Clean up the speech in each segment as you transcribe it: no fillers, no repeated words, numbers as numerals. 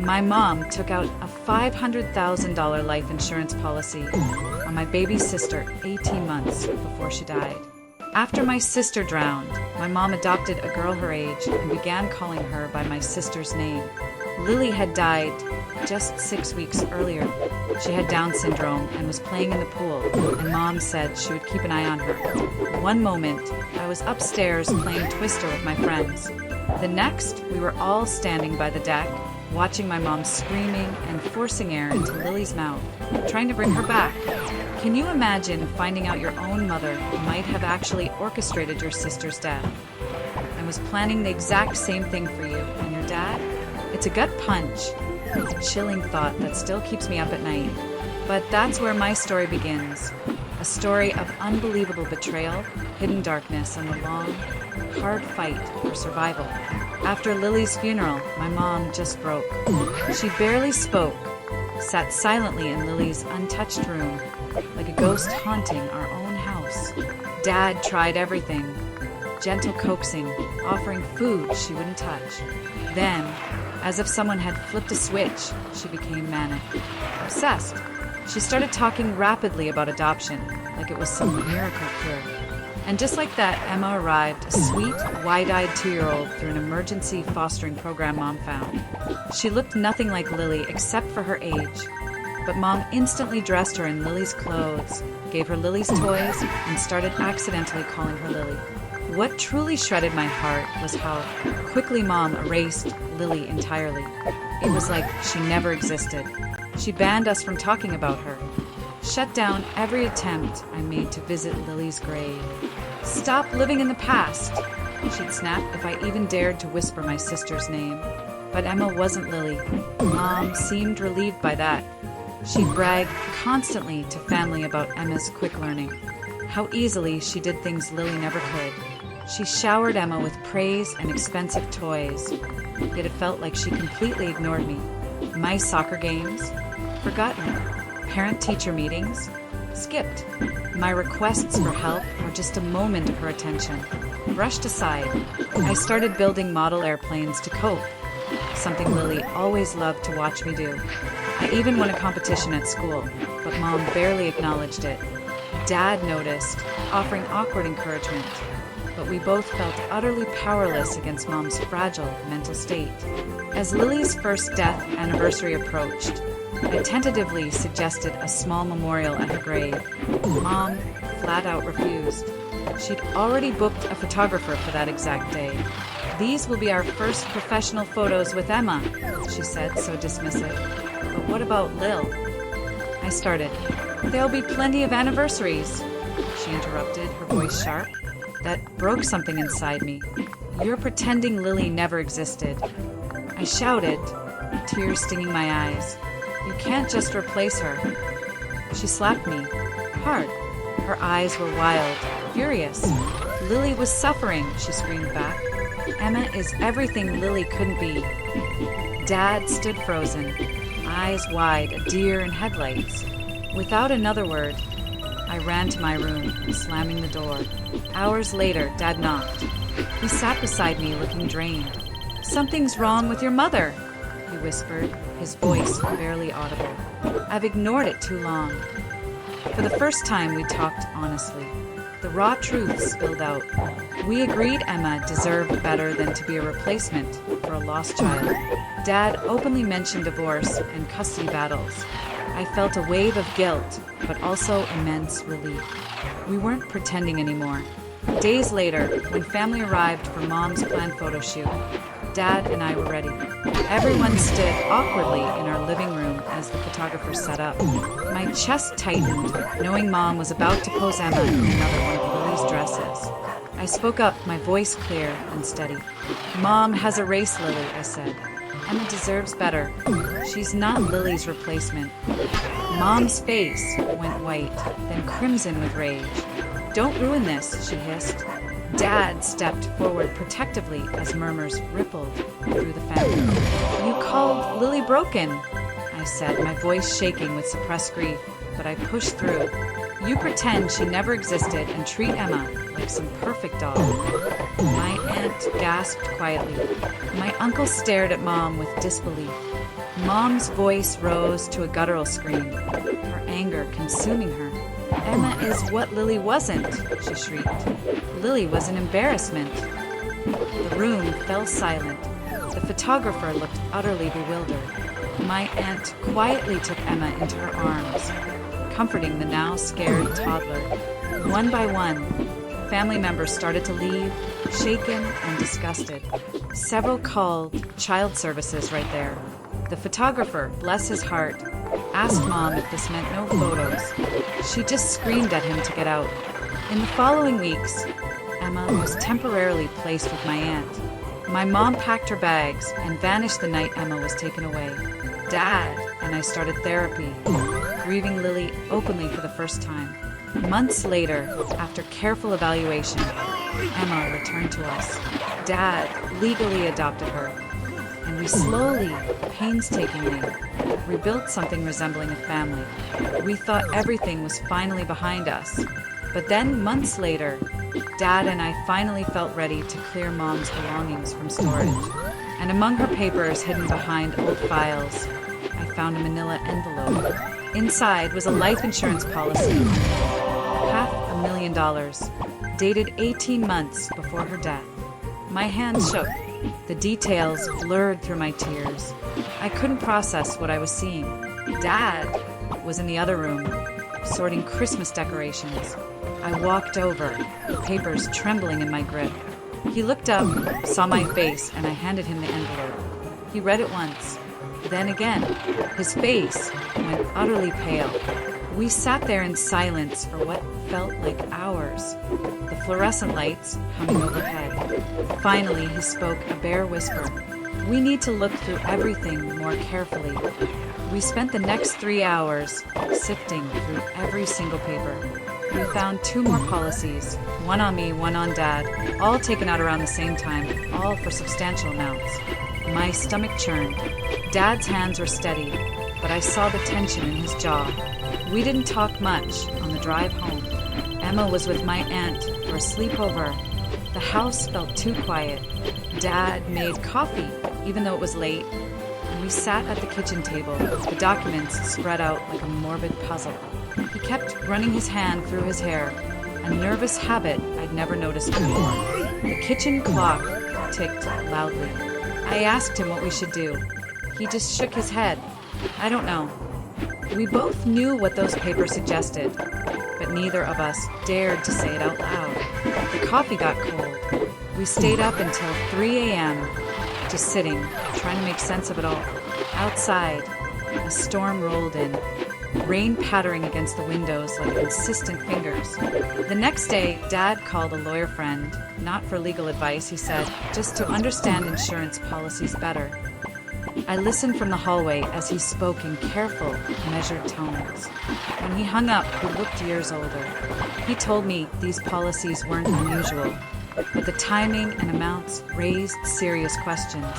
My mom took out a $500,000 life insurance policy on my baby sister 18 months before she died. After my sister drowned, my mom adopted a girl her age and began calling her by my sister's name. Lily had died just 6 weeks earlier. She had Down syndrome and was playing in the pool, and Mom said she would keep an eye on her. One moment, I was upstairs playing Twister with my friends. The next, we were all standing by the deck, watching my mom screaming and forcing air into Lily's mouth, trying to bring her back. Can you imagine finding out your own mother might have actually orchestrated your sister's death and was planning the exact same thing for you and your dad? It's a gut punch. It's a chilling thought that still keeps me up at night. But that's where my story begins. A story of unbelievable betrayal, hidden darkness, and the long, hard fight for survival. After Lily's funeral, my mom just broke. She barely spoke, sat silently in Lily's untouched room, like a ghost haunting our own house. Dad tried everything. Gentle coaxing, offering food she wouldn't touch. Then, as if someone had flipped a switch, she became manic. Obsessed. She started talking rapidly about adoption, like it was some miracle cure. And just like that, Emma arrived, a sweet, wide-eyed 2-year-old through an emergency fostering program Mom found. She looked nothing like Lily except for her age. But Mom instantly dressed her in Lily's clothes, gave her Lily's toys, and started accidentally calling her Lily. What truly shredded my heart was how quickly Mom erased Lily entirely. It was like she never existed. She banned us from talking about her, shut down every attempt I made to visit Lily's grave. Stop living in the past, she'd snap if I even dared to whisper my sister's name. But Emma wasn't Lily. Mom seemed relieved by that. She'd brag constantly to family about Emma's quick learning, how easily she did things Lily never could. She showered Emma with praise and expensive toys, yet it felt like she completely ignored me. My soccer games, forgotten. Parent-teacher meetings, skipped. My requests for help or just a moment of her attention, brushed aside. I started building model airplanes to cope, something Lily always loved to watch me do. I even won a competition at school, but Mom barely acknowledged it. Dad noticed, offering awkward encouragement, but we both felt utterly powerless against Mom's fragile mental state. As Lily's first death anniversary approached, I tentatively suggested a small memorial at her grave. Mom flat out refused. She'd already booked a photographer for that exact day. "These will be our first professional photos with Emma," she said, so dismissive. "But what about Lil?" I started. "There'll be plenty of anniversaries," she interrupted, her voice sharp. That broke something inside me. "You're pretending Lily never existed." I shouted, tears stinging my eyes. "You can't just replace her." She slapped me, hard. Her eyes were wild, furious. "Lily was suffering," she screamed back. "Emma is everything Lily couldn't be." Dad stood frozen, eyes wide, a deer in headlights. Without another word, I ran to my room, slamming the door. Hours later, Dad knocked. He sat beside me, looking drained. "Something's wrong with your mother," he whispered, his voice barely audible. "I've ignored it too long." For the first time, we talked honestly. The raw truth spilled out. We agreed Emma deserved better than to be a replacement for a lost child. Dad openly mentioned divorce and custody battles. I felt a wave of guilt, but also immense relief. We weren't pretending anymore. Days later, when family arrived for Mom's planned photo shoot, Dad and I were ready. Everyone stood awkwardly in our living room as the photographer set up. My chest tightened, knowing Mom was about to pose Emma in another one of Lily's dresses. I spoke up, my voice clear and steady. "Mom has erased Lily," I said. "Emma deserves better. She's not Lily's replacement." Mom's face went white, then crimson with rage. "Don't ruin this," she hissed. Dad stepped forward protectively as murmurs rippled through the family. "You called Lily broken," I said, my voice shaking with suppressed grief, but I pushed through. "You pretend she never existed and treat Emma like some perfect dog." My aunt gasped quietly. My uncle stared at Mom with disbelief. Mom's voice rose to a guttural scream, her anger consuming her. "Emma is what Lily wasn't," she shrieked. "Lily was an embarrassment." The room fell silent. The photographer looked utterly bewildered. My aunt quietly took Emma into her arms, comforting the now scared toddler. One by one, family members started to leave, shaken and disgusted. Several called child services right there. The photographer, bless his heart, asked Mom if this meant no photos. She just screamed at him to get out. In the following weeks, Emma was temporarily placed with my aunt. My mom packed her bags and vanished the night Emma was taken away. Dad and I started therapy, grieving Lily openly for the first time. Months later, after careful evaluation, Emma returned to us. Dad legally adopted her, and we slowly, painstakingly, rebuilt something resembling a family. We thought everything was finally behind us. But then, months later, Dad and I finally felt ready to clear Mom's belongings from storage. And among her papers hidden behind old files, I found a manila envelope. Inside was a life insurance policy, $500,000, dated 18 months before her death. My hand shook. The details blurred through my tears. I couldn't process what I was seeing. Dad was in the other room, sorting Christmas decorations. I walked over, the papers trembling in my grip. He looked up, saw my face, and I handed him the envelope. He read it once, then again. His face went utterly pale. We sat there in silence for what felt like hours, the fluorescent lights humming overhead. Finally, he spoke a bare whisper. "We need to look through everything more carefully." We spent the next 3 hours sifting through every single paper. We found 2 more policies, one on me, one on Dad, all taken out around the same time, all for substantial amounts. My stomach churned. Dad's hands were steady, but I saw the tension in his jaw. We didn't talk much on the drive home. Emma was with my aunt for a sleepover. The house felt too quiet. Dad made coffee, even though it was late, and we sat at the kitchen table, the documents spread out like a morbid puzzle. He kept running his hand through his hair, a nervous habit I'd never noticed before. The kitchen clock ticked loudly. I asked him what we should do. He just shook his head. "I don't know." We both knew what those papers suggested, but neither of us dared to say it out loud. The coffee got cold. We stayed up until 3 a.m., just sitting, trying to make sense of it all. Outside, a storm rolled in, rain pattering against the windows like insistent fingers. The next day, Dad called a lawyer friend, not for legal advice, he said, just to understand insurance policies better. I listened from the hallway as he spoke in careful, measured tones. When he hung up, he looked years older. He told me these policies weren't unusual, but the timing and amounts raised serious questions.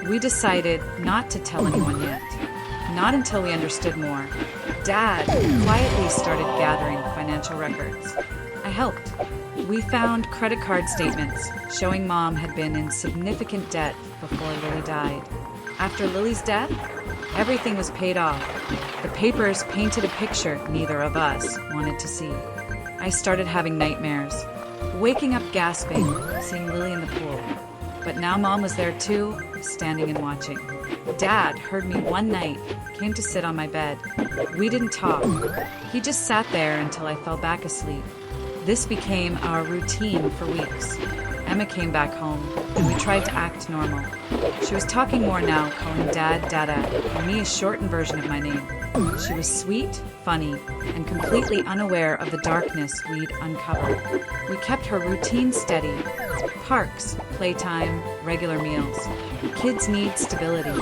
We decided not to tell anyone yet, not until we understood more. Dad quietly started gathering financial records. I helped. We found credit card statements showing Mom had been in significant debt before Lily died. After Lily's death, everything was paid off. The papers painted a picture neither of us wanted to see. I started having nightmares, waking up gasping, seeing Lily in the pool. But now Mom was there too, standing and watching. Dad heard me one night, came to sit on my bed. We didn't talk. He just sat there until I fell back asleep. This became our routine for weeks. Emma came back home, and we tried to act normal. She was talking more now, calling Dad Dada, and me a shortened version of my name. She was sweet, funny, and completely unaware of the darkness we'd uncovered. We kept her routine steady. Parks, playtime, regular meals. Kids need stability.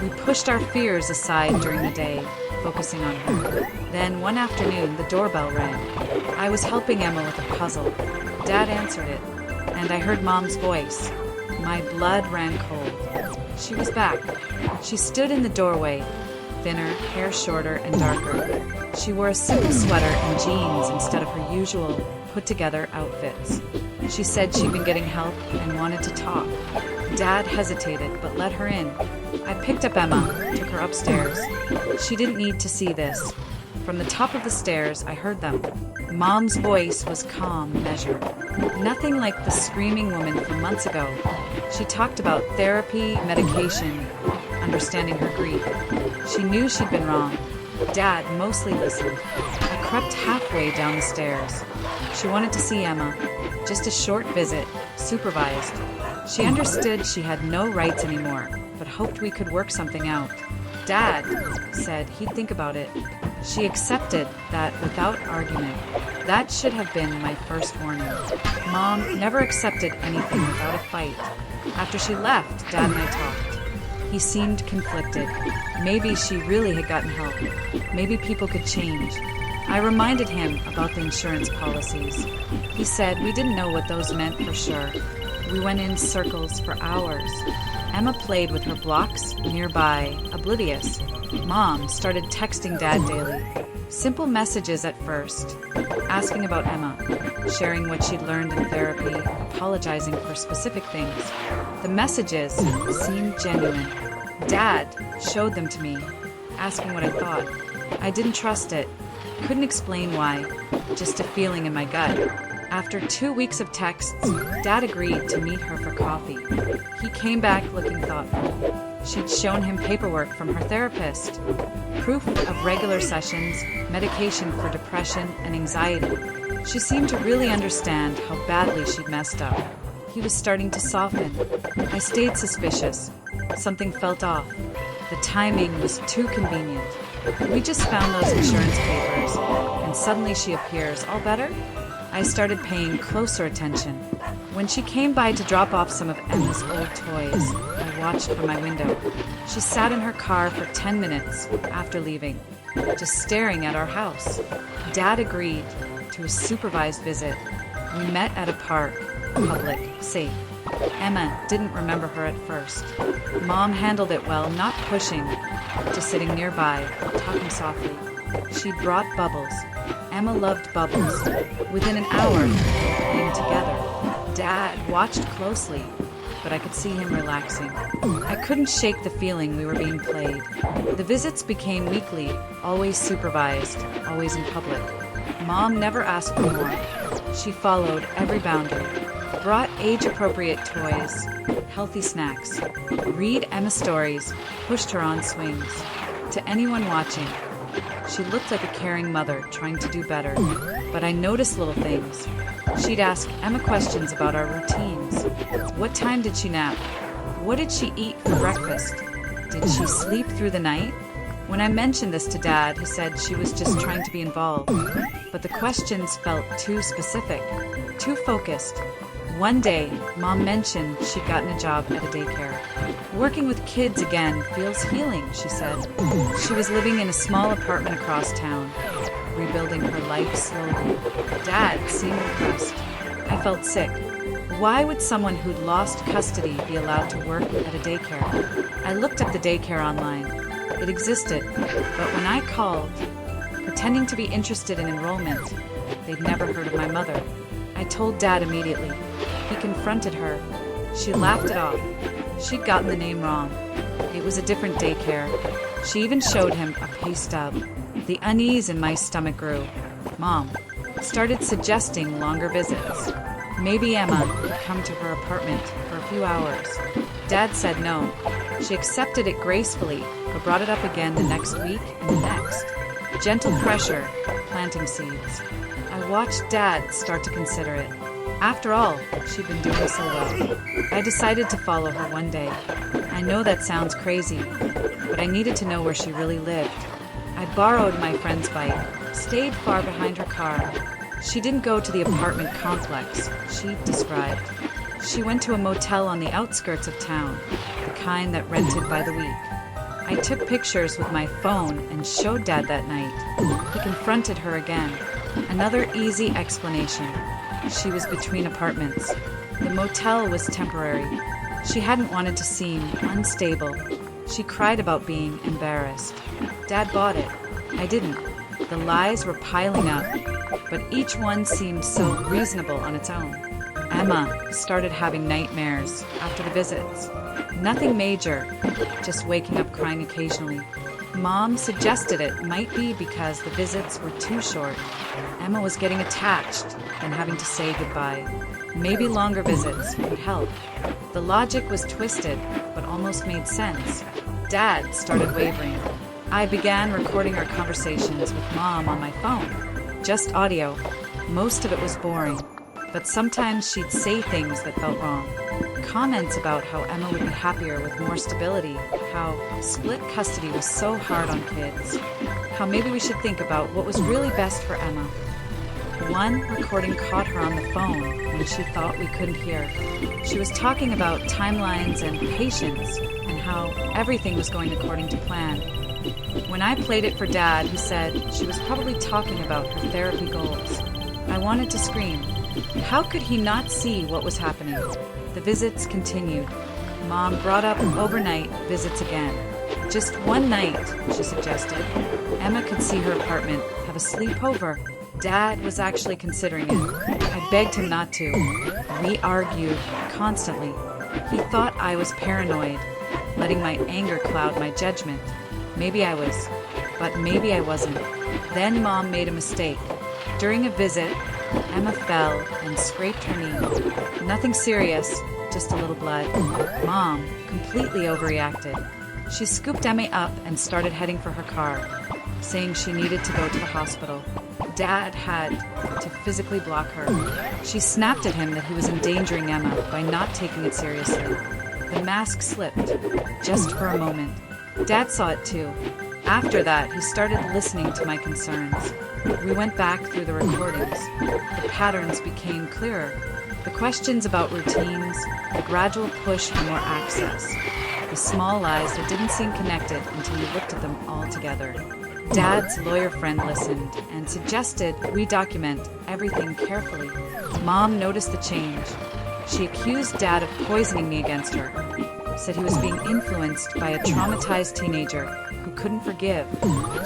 We pushed our fears aside during the day, focusing on her. Then one afternoon, the doorbell rang. I was helping Emma with a puzzle. Dad answered it, and I heard Mom's voice. My blood ran cold. She was back. She stood in the doorway, thinner, hair shorter and darker. She wore a simple sweater and jeans instead of her usual put-together outfits. She said she'd been getting help and wanted to talk. Dad hesitated, but let her in. I picked up Emma, took her upstairs. She didn't need to see this. From the top of the stairs, I heard them. Mom's voice was calm, measured. Nothing like the screaming woman from months ago. She talked about therapy, medication, understanding her grief. She knew she'd been wrong. Dad mostly listened. I crept halfway down the stairs. She wanted to see Emma. Just a short visit, supervised. She understood she had no rights anymore, but hoped we could work something out. Dad said he'd think about it. She accepted that without argument. That should have been my first warning. Mom never accepted anything without a fight. After she left, Dad and I talked. He seemed conflicted. Maybe she really had gotten help. Maybe people could change. I reminded him about the insurance policies. He said we didn't know what those meant for sure. We went in circles for hours. Emma played with her blocks nearby, oblivious. Mom started texting Dad daily. Simple messages at first, asking about Emma, sharing what she'd learned in therapy, apologizing for specific things. The messages seemed genuine. Dad showed them to me, asking what I thought. I didn't trust it, couldn't explain why, just a feeling in my gut. After 2 weeks of texts, Dad agreed to meet her for coffee. He came back looking thoughtful. She'd shown him paperwork from her therapist, proof of regular sessions, medication for depression and anxiety. She seemed to really understand how badly she'd messed up. He was starting to soften. I stayed suspicious. Something felt off. The timing was too convenient. We just found those insurance papers, and suddenly she appears. All better? I started paying closer attention. When she came by to drop off some of Emma's old toys, I watched from my window. She sat in her car for 10 minutes after leaving, just staring at our house. Dad agreed to a supervised visit. We met at a park, public, safe. Emma didn't remember her at first. Mom handled it well, not pushing, just sitting nearby, talking softly. She brought bubbles. Emma loved bubbles. Within an hour, we were playing together. Dad watched closely, but I could see him relaxing. I couldn't shake the feeling we were being played. The visits became weekly, always supervised, always in public. Mom never asked for more. She followed every boundary. Brought age-appropriate toys, healthy snacks. Read Emma stories, pushed her on swings. To anyone watching, she looked like a caring mother trying to do better, but I noticed little things. She'd ask Emma questions about our routines. What time did she nap? What did she eat for breakfast? Did she sleep through the night? When I mentioned this to Dad, he said she was just trying to be involved. But the questions felt too specific, too focused. One day, Mom mentioned she'd gotten a job at a daycare. Working with kids again feels healing, she said. She was living in a small apartment across town, rebuilding her life slowly. Dad seemed impressed. I felt sick. Why would someone who'd lost custody be allowed to work at a daycare? I looked up the daycare online. It existed, but when I called, pretending to be interested in enrollment, they'd never heard of my mother. I told Dad immediately. He confronted her. She laughed it off. She'd gotten the name wrong. It was a different daycare. She even showed him a pay stub. The unease in my stomach grew. Mom started suggesting longer visits. Maybe Emma could come to her apartment for a few hours. Dad said no. She accepted it gracefully, but brought it up again the next week and the next. Gentle pressure, planting seeds. I watched Dad start to consider it. After all, she'd been doing so well. I decided to follow her one day. I know that sounds crazy, but I needed to know where she really lived. I borrowed my friend's bike, stayed far behind her car. She didn't go to the apartment complex she described. She went to a motel on the outskirts of town, the kind that rented by the week. I took pictures with my phone and showed Dad that night. He confronted her again. Another easy explanation. She was between apartments. The motel was temporary. She hadn't wanted to seem unstable. She cried about being embarrassed. Dad bought it. I didn't. The lies were piling up, but each one seemed so reasonable on its own. Emma started having nightmares after the visits. Nothing major, just waking up crying occasionally. Mom suggested it might be because the visits were too short. Emma was getting attached and having to say goodbye. Maybe longer visits would help. The logic was twisted, but almost made sense. Dad started wavering. I began recording our conversations with Mom on my phone. Just audio. Most of it was boring, but sometimes she'd say things that felt wrong. Comments about how Emma would be happier with more stability, how split custody was so hard on kids, how maybe we should think about what was really best for Emma. One recording caught her on the phone when she thought we couldn't hear. She was talking about timelines and patience and how everything was going according to plan. When I played it for Dad, he said she was probably talking about her therapy goals. I wanted to scream. How could he not see what was happening? The visits continued. Mom brought up overnight visits again. Just one night, she suggested. Emma could see her apartment, have a sleepover. Dad was actually considering it. I begged him not to. We argued constantly. He thought I was paranoid, letting my anger cloud my judgment. Maybe I was, but maybe I wasn't. Then Mom made a mistake. During a visit, Emma fell and scraped her knee. Nothing serious, just a little blood. Mom completely overreacted. She scooped Emma up and started heading for her car, saying she needed to go to the hospital. Dad had to physically block her. She snapped at him that he was endangering Emma by not taking it seriously. The mask slipped, just for a moment. Dad saw it too. After that, he started listening to my concerns. We went back through the recordings. The patterns became clearer. The questions about routines, the gradual push for more access, the small lies that didn't seem connected until you looked at them all together. Dad's lawyer friend listened and suggested we document everything carefully. Mom noticed the change. She accused Dad of poisoning me against her, said he was being influenced by a traumatized teenager who couldn't forgive.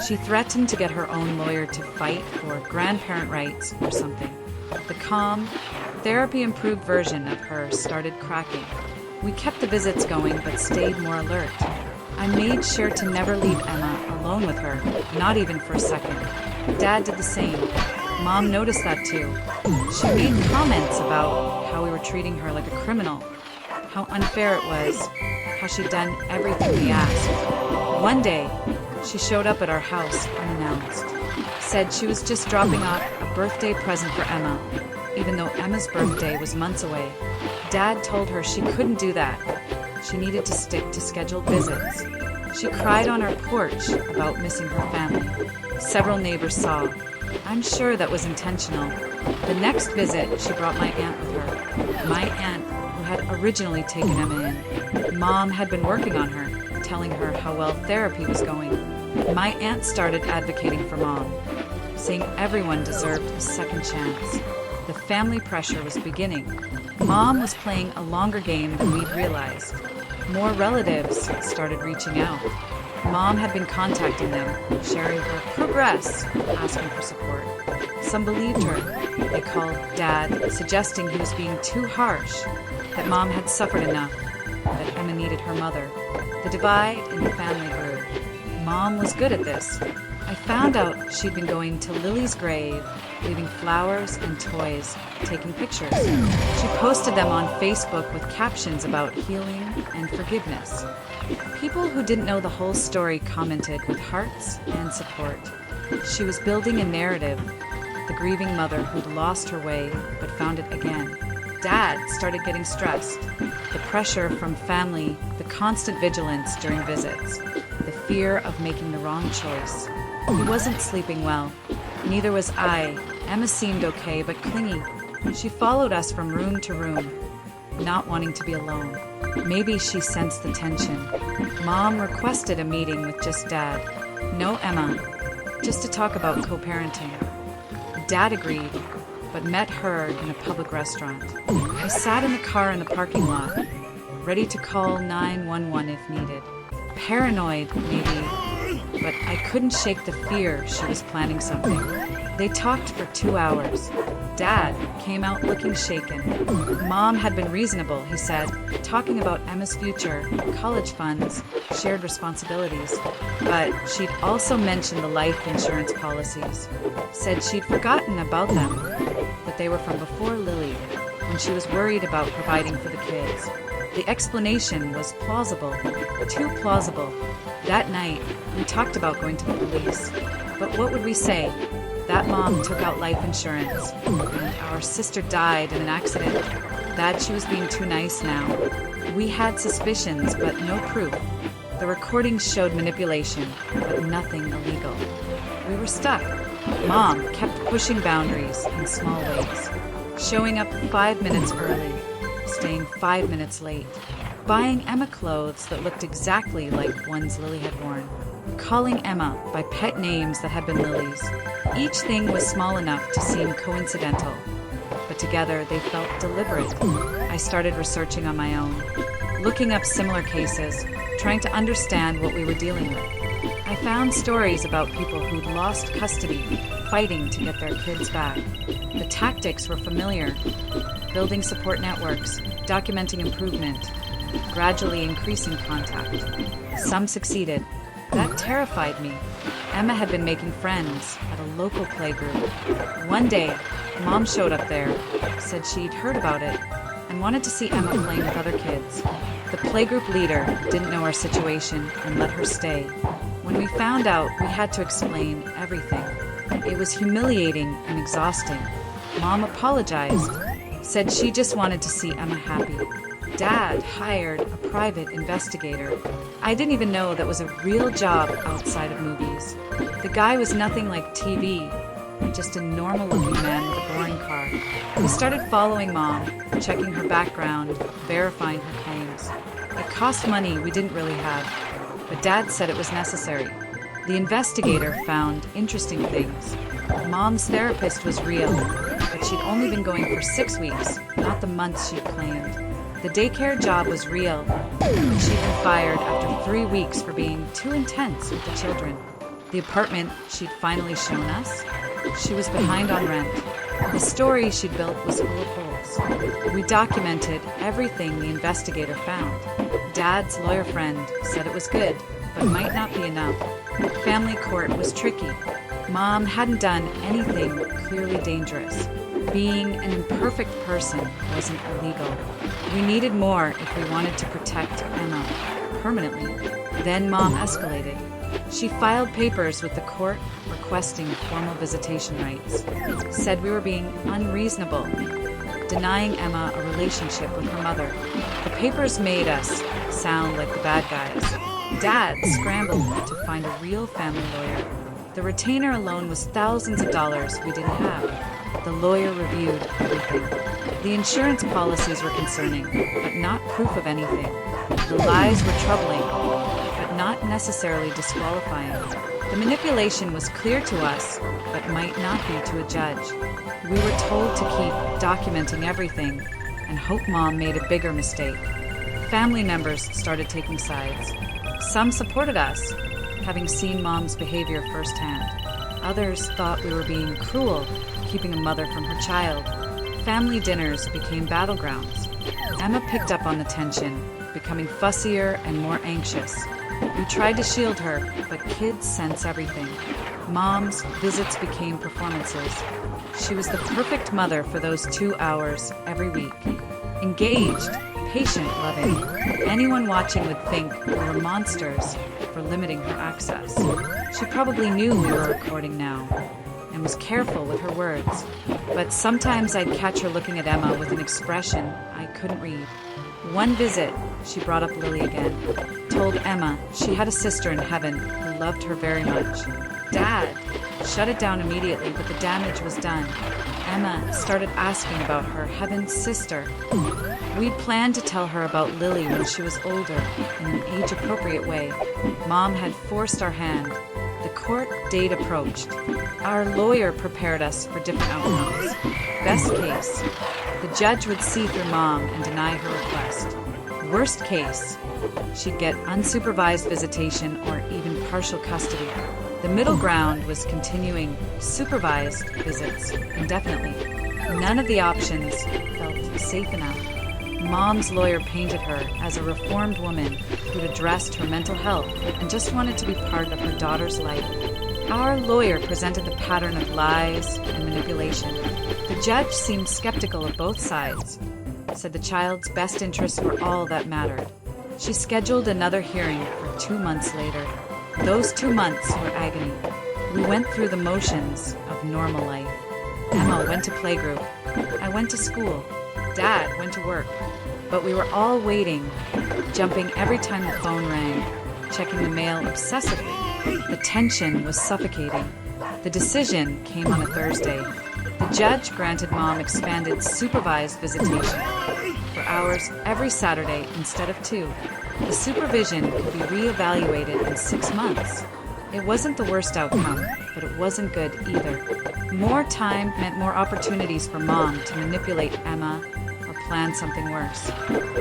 She threatened to get her own lawyer to fight for grandparent rights or something. The calm, therapy-improved version of her started cracking. We kept the visits going but stayed more alert. I made sure to never leave Emma alone with her, not even for a second. Dad did the same. Mom noticed that too. She made comments about how we were treating her like a criminal, how unfair it was, how she'd done everything we asked. One day, she showed up at our house unannounced, said she was just dropping off a birthday present for Emma, even though Emma's birthday was months away. Dad told her she couldn't do that. She needed to stick to scheduled visits. She cried on our porch about missing her family. Several neighbors saw. I'm sure that was intentional. The next visit, she brought my aunt with her. My aunt, who had originally taken Emma in. Mom had been working on her, telling her how well therapy was going. My aunt started advocating for Mom, saying everyone deserved a second chance. The family pressure was beginning. Mom was playing a longer game than we'd realized. More relatives started reaching out. Mom had been contacting them, sharing her progress, asking for support. Some believed her. They called Dad, suggesting he was being too harsh, that Mom had suffered enough, that Emma needed her mother. The divide in the family grew. Mom was good at this. I found out she'd been going to Lily's grave, leaving flowers and toys, taking pictures. She posted them on Facebook with captions about healing and forgiveness. People who didn't know the whole story commented with hearts and support. She was building a narrative, the grieving mother who'd lost her way but found it again. Dad started getting stressed. The pressure from family, the constant vigilance during visits, the fear of making the wrong choice. He wasn't sleeping well. Neither was I. Emma seemed okay, but clingy. She followed us from room to room, not wanting to be alone. Maybe she sensed the tension. Mom requested a meeting with just Dad. No Emma, just to talk about co-parenting. Dad agreed, but met her in a public restaurant. I sat in the car in the parking lot, ready to call 911 if needed. Paranoid, maybe, but I couldn't shake the fear she was planning something. They talked for 2 hours. Dad came out looking shaken. Mom had been reasonable, he said, talking about Emma's future, college funds, shared responsibilities. But she'd also mentioned the life insurance policies. Said she'd forgotten about them, that they were from before Lily, when she was worried about providing for the kids. The explanation was plausible, too plausible. That night, we talked about going to the police. But what would we say? That mom took out life insurance, and our sister died in an accident. That she was being too nice now. We had suspicions, but no proof. The recordings showed manipulation, but nothing illegal. We were stuck. Mom kept pushing boundaries in small ways. Showing up 5 minutes early, staying 5 minutes late, buying Emma clothes that looked exactly like ones Lily had worn, calling Emma by pet names that had been Lily's. Each thing was small enough to seem coincidental, but together they felt deliberate. I started researching on my own, looking up similar cases, trying to understand what we were dealing with. I found stories about people who'd lost custody, fighting to get their kids back. The tactics were familiar: building support networks, documenting improvement, gradually increasing contact. Some succeeded. That terrified me. Emma had been making friends at a local playgroup. One day, Mom showed up there, said she'd heard about it, and wanted to see Emma playing with other kids. The playgroup leader didn't know our situation and let her stay. When we found out, we had to explain everything. It was humiliating and exhausting. Mom apologized, said she just wanted to see Emma happy. Dad hired a private investigator. I didn't even know that was a real job outside of movies. The guy was nothing like TV, just a normal-looking man with a boring car. We started following Mom, checking her background, verifying her claims. It cost money we didn't really have, but Dad said it was necessary. The investigator found interesting things. Mom's therapist was real, but she'd only been going for 6 weeks, not the months she'd claimed. The daycare job was real, but she'd been fired after 3 weeks for being too intense with the children. The apartment she'd finally shown us, she was behind on rent. The story she'd built was full of holes. We documented everything the investigator found. Dad's lawyer friend said it was good, but might not be enough. Family court was tricky. Mom hadn't done anything clearly dangerous. Being an imperfect person wasn't illegal. We needed more if we wanted to protect Emma permanently. Then Mom escalated. She filed papers with the court requesting formal visitation rights. Said we were being unreasonable, denying Emma a relationship with her mother. The papers made us sound like the bad guys. Dad scrambled to find a real family lawyer. The retainer alone was thousands of dollars we didn't have. The lawyer reviewed everything. The insurance policies were concerning, but not proof of anything. The lies were troubling, but not necessarily disqualifying. The manipulation was clear to us, but might not be to a judge. We were told to keep documenting everything and hope Mom made a bigger mistake. Family members started taking sides. Some supported us, having seen Mom's behavior firsthand. Others thought we were being cruel, keeping a mother from her child. Family dinners became battlegrounds. Emma picked up on the tension, becoming fussier and more anxious. We tried to shield her, but kids sense everything. Mom's visits became performances. She was the perfect mother for those 2 hours every week. Engaged, patient, loving. Anyone watching would think we were monsters for limiting her access. She probably knew we were recording now and was careful with her words. But sometimes I'd catch her looking at Emma with an expression I couldn't read. One visit, she brought up Lily again, told Emma she had a sister in heaven who loved her very much. Dad shut it down immediately, but the damage was done. Emma started asking about her heaven sister. We'd planned to tell her about Lily when she was older in an age-appropriate way. Mom had forced our hand. The court date approached. Our lawyer prepared us for different outcomes. Best case, the judge would see through Mom and deny her request. Worst case, she'd get unsupervised visitation or even partial custody. The middle ground was continuing supervised visits indefinitely. None of the options felt safe enough. Mom's lawyer painted her as a reformed woman who'd addressed her mental health and just wanted to be part of her daughter's life. Our lawyer presented the pattern of lies and manipulation. The judge seemed skeptical of both sides, said the child's best interests were all that mattered. She scheduled another hearing for 2 months later. Those 2 months were agony. We went through the motions of normal life. Emma went to playgroup. I went to school. Dad went to work. But we were all waiting, jumping every time the phone rang, checking the mail obsessively. The tension was suffocating. The decision came on a Thursday. The judge granted Mom expanded supervised visitation for hours every Saturday instead of 2. The supervision could be reevaluated in 6 months. It wasn't the worst outcome, but it wasn't good either. More time meant more opportunities for Mom to manipulate Emma or plan something worse.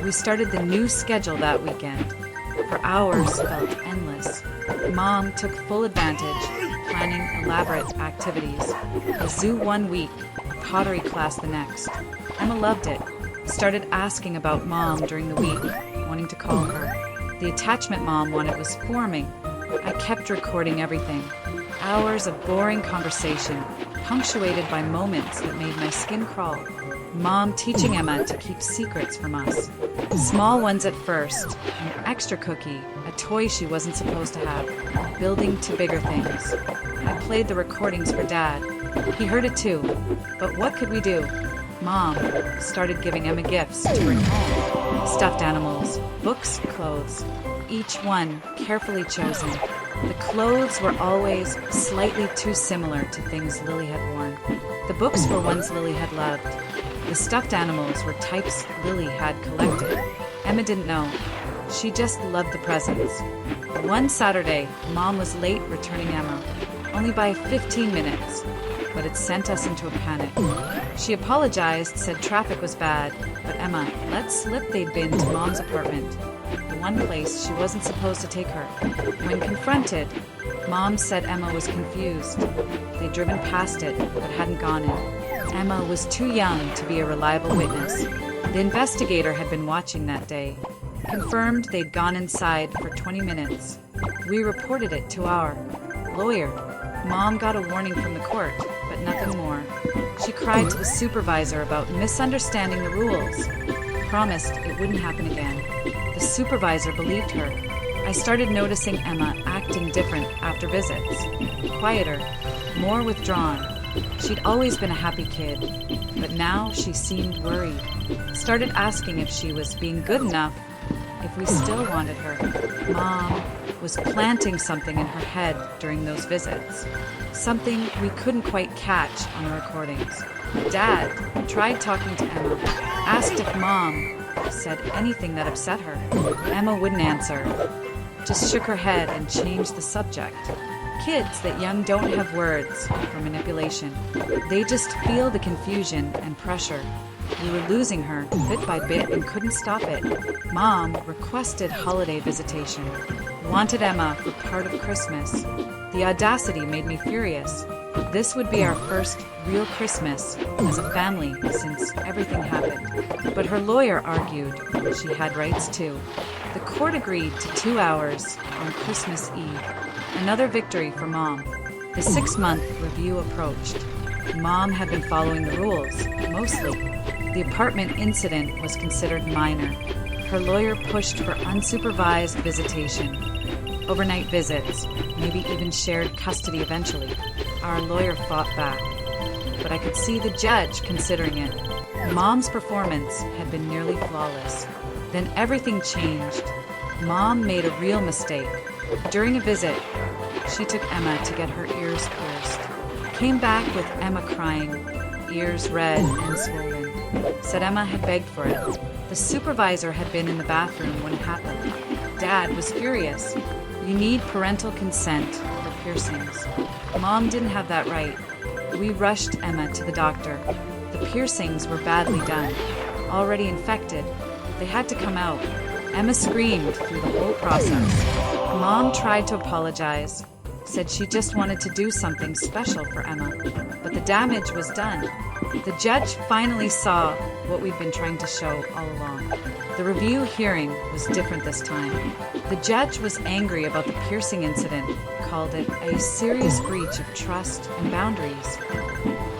We started the new schedule that weekend. For hours felt endless. Mom took full advantage, planning elaborate activities. A zoo one week, a pottery class the next. Emma loved it. Started asking about Mom during the week, wanting to call her. The attachment Mom wanted was forming. I kept recording everything. Hours of boring conversation, punctuated by moments that made my skin crawl. Mom teaching Emma to keep secrets from us. Small ones at first, an extra cookie, a toy she wasn't supposed to have, building to bigger things. I played the recordings for Dad. He heard it too. But what could we do? Mom started giving Emma gifts to bring home. Stuffed animals, books, clothes, each one carefully chosen. The clothes were always slightly too similar to things Lily had worn. The books were ones Lily had loved. The stuffed animals were types Lily had collected. Emma didn't know. She just loved the presents. One Saturday, Mom was late returning Emma, only by 15 minutes, but it sent us into a panic. She apologized, said traffic was bad, but Emma let slip they'd been to Mom's apartment, the one place she wasn't supposed to take her. When confronted, Mom said Emma was confused. They'd driven past it, but hadn't gone in. Emma was too young to be a reliable witness. The investigator had been watching that day. Confirmed they'd gone inside for 20 minutes. We reported it to our lawyer. Mom got a warning from the court, but nothing more. She cried to the supervisor about misunderstanding the rules. Promised it wouldn't happen again. The supervisor believed her. I started noticing Emma acting different after visits. Quieter, more withdrawn. She'd always been a happy kid, but now she seemed worried. Started asking if she was being good enough, if we still wanted her. Mom was planting something in her head during those visits. Something we couldn't quite catch on the recordings. Dad tried talking to Emma, asked if Mom said anything that upset her. Emma wouldn't answer, just shook her head and changed the subject. Kids that young don't have words for manipulation. They just feel the confusion and pressure. We were losing her bit by bit and couldn't stop it. Mom requested holiday visitation. Wanted Emma for part of Christmas. The audacity made me furious. This would be our first real Christmas as a family since everything happened. But her lawyer argued she had rights too. The court agreed to 2 hours on Christmas Eve. Another victory for Mom. The 6-month review approached. Mom had been following the rules, mostly. The apartment incident was considered minor. Her lawyer pushed for unsupervised visitation, overnight visits, maybe even shared custody eventually. Our lawyer fought back, but I could see the judge considering it. Mom's performance had been nearly flawless. Then everything changed. Mom made a real mistake. During a visit, she took Emma to get her ears pierced. Came back with Emma crying, ears red and swollen. Said Emma had begged for it. The supervisor had been in the bathroom when it happened. Dad was furious. You need parental consent for piercings. Mom didn't have that right. We rushed Emma to the doctor. The piercings were badly done. Already infected. They had to come out. Emma screamed through the whole process. Mom tried to apologize, said she just wanted to do something special for Emma, but the damage was done. The judge finally saw what we'd been trying to show all along. The review hearing was different this time. The judge was angry about the piercing incident, called it a serious breach of trust and boundaries.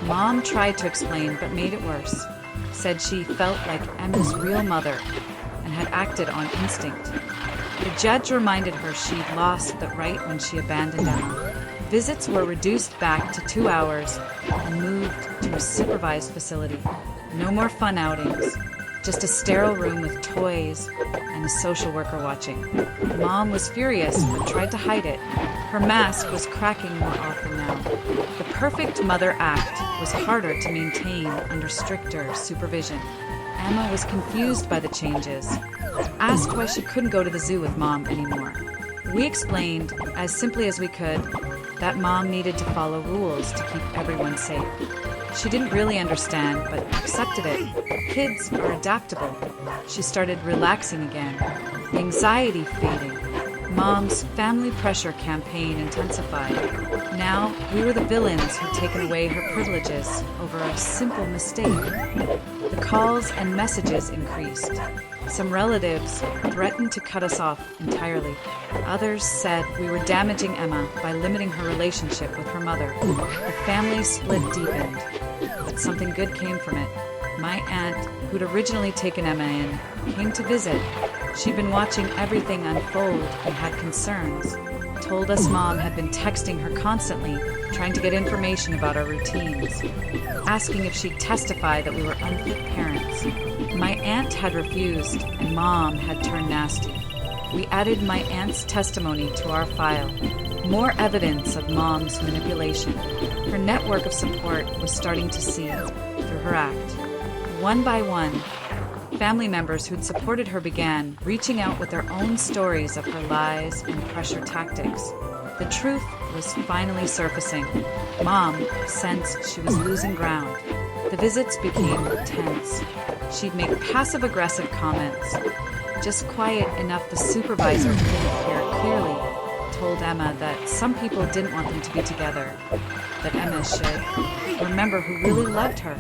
Mom tried to explain but made it worse, said she felt like Emma's real mother and had acted on instinct. The judge reminded her she'd lost the right when she abandoned Emma. Visits were reduced back to 2 hours and moved to a supervised facility. No more fun outings, just a sterile room with toys and a social worker watching. Mom was furious but tried to hide it. Her mask was cracking more often now. The perfect mother act was harder to maintain under stricter supervision. Emma was confused by the changes, asked why she couldn't go to the zoo with Mom anymore. We explained, as simply as we could, that Mom needed to follow rules to keep everyone safe. She didn't really understand, but accepted it. Kids are adaptable. She started relaxing again, anxiety fading. Mom's family pressure campaign intensified. Now, we were the villains who'd taken away her privileges over a simple mistake. The calls and messages increased. Some relatives threatened to cut us off entirely. Others said we were damaging Emma by limiting her relationship with her mother. The family split deepened, but something good came from it. My aunt, who'd originally taken Emma in, came to visit. She'd been watching everything unfold and had concerns. Told us Mom had been texting her constantly, trying to get information about our routines, asking if she'd testify that we were unfit parents. My aunt had refused, and Mom had turned nasty. We added my aunt's testimony to our file. More evidence of Mom's manipulation. Her network of support was starting to see through her act. One by one, family members who'd supported her began reaching out with their own stories of her lies and pressure tactics. The truth was finally surfacing. Mom sensed she was losing ground. The visits became tense. She'd make passive-aggressive comments, just quiet enough the supervisor couldn't hear clearly. Told Emma that some people didn't want them to be together, that Emma should remember who really loved her.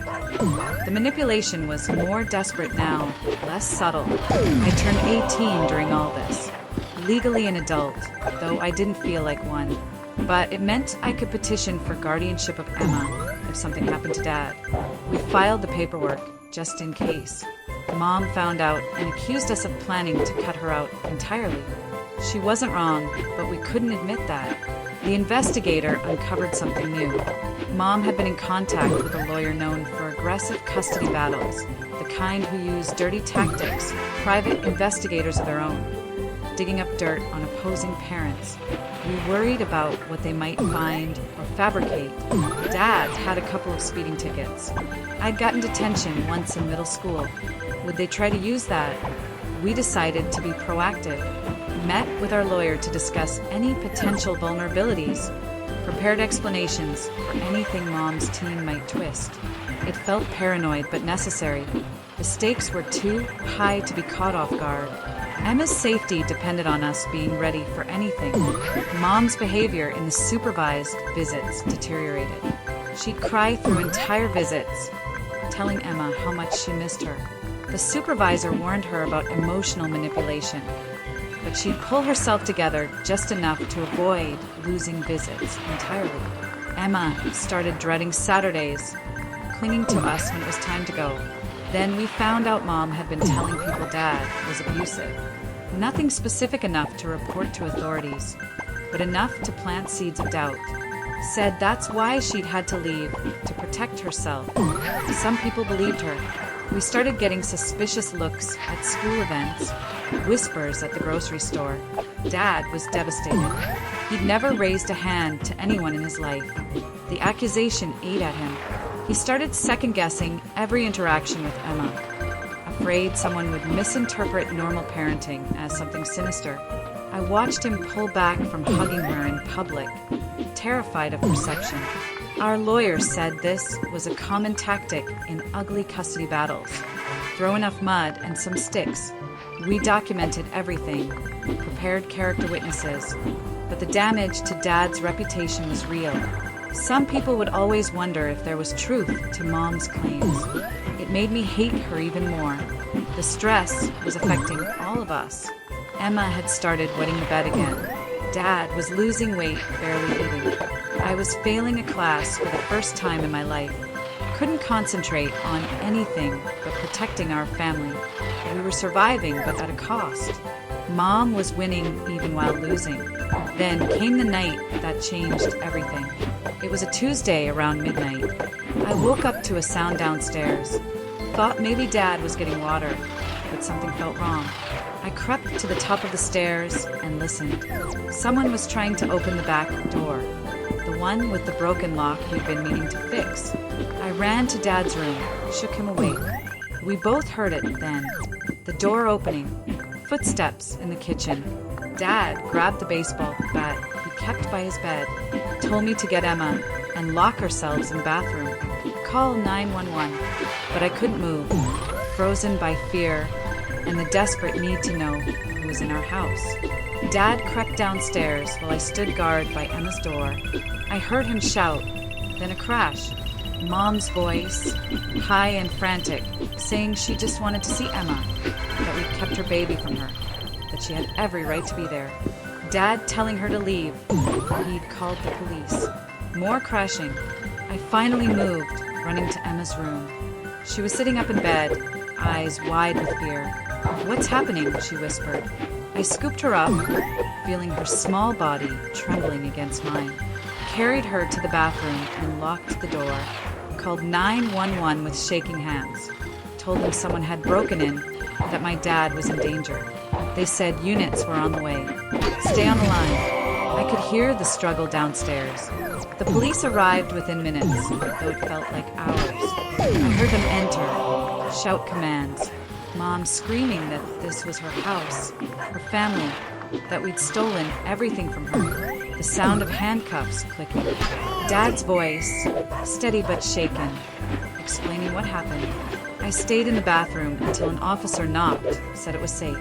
The manipulation was more desperate now, less subtle. I turned 18 during all this, legally an adult, though I didn't feel like one. But it meant I could petition for guardianship of Emma if something happened to Dad. We filed the paperwork, just in case. Mom found out and accused us of planning to cut her out entirely. She wasn't wrong, but we couldn't admit that. The investigator uncovered something new. Mom had been in contact with a lawyer known for aggressive custody battles, the kind who use dirty tactics, private investigators of their own, digging up dirt on opposing parents. We worried about what they might find or fabricate. Dad had a couple of speeding tickets. I'd gotten detention once in middle school. Would they try to use that? We decided to be proactive. Met with our lawyer to discuss any potential vulnerabilities, prepared explanations for anything Mom's team might twist. It felt paranoid but necessary. The stakes were too high to be caught off guard. Emma's safety depended on us being ready for anything. Mom's behavior in the supervised visits deteriorated. She'd cry through entire visits, telling Emma how much she missed her. The supervisor warned her about emotional manipulation, but she'd pull herself together just enough to avoid losing visits entirely. Emma started dreading Saturdays, clinging to us when it was time to go. Then we found out Mom had been telling people Dad was abusive. Nothing specific enough to report to authorities, but enough to plant seeds of doubt. Said that's why she'd had to leave, to protect herself. Some people believed her. We started getting suspicious looks at school events, whispers at the grocery store. Dad was devastated. He'd never raised a hand to anyone in his life. The accusation ate at him. He started second-guessing every interaction with Emma, afraid someone would misinterpret normal parenting as something sinister. I watched him pull back from hugging her in public, terrified of perception. Our lawyer said this was a common tactic in ugly custody battles. throw enough mud and some sticks. We documented everything, prepared character witnesses, but the damage to Dad's reputation was real. Some people would always wonder if there was truth to Mom's claims. It made me hate her even more. The stress was affecting all of us. Emma had started wetting the bed again. Dad was losing weight, barely eating. I was failing a class for the first time in my life. Couldn't concentrate on anything but protecting our family. We were surviving, but at a cost. Mom was winning even while losing. Then came the night that changed everything. It was a Tuesday around midnight. I woke up to a sound downstairs. Thought maybe Dad was getting water, but something felt wrong. I crept to the top of the stairs and listened. Someone was trying to open the back door, the one with the broken lock we'd been meaning to fix. I ran to Dad's room, shook him awake. We both heard it then. The door opening, footsteps in the kitchen. Dad grabbed the baseball bat he kept by his bed, told me to get Emma and lock ourselves in the bathroom. Call 911, but I couldn't move, frozen by fear and the desperate need to know who was in our house. Dad crept downstairs while I stood guard by Emma's door. I heard him shout, then a crash. Mom's voice, high and frantic, saying she just wanted to see Emma, that we'd kept her baby from her, that she had every right to be there. Dad telling her to leave. He'd called the police. More crashing. I finally moved, running to Emma's room. She was sitting up in bed, eyes wide with fear. "What's happening?" she whispered. I scooped her up, feeling her small body trembling against mine. Carried her to the bathroom and locked the door. Called 911 with shaking hands. Told them someone had broken in, that my dad was in danger. They said units were on the way. Stay on the line. I could hear the struggle downstairs. The police arrived within minutes, though it felt like hours. I heard them enter, shout commands. Mom screaming that this was her house, her family, that we'd stolen everything from her. The sound of handcuffs clicking. Dad's voice, steady but shaken, explaining what happened. I stayed in the bathroom until an officer knocked, said it was safe.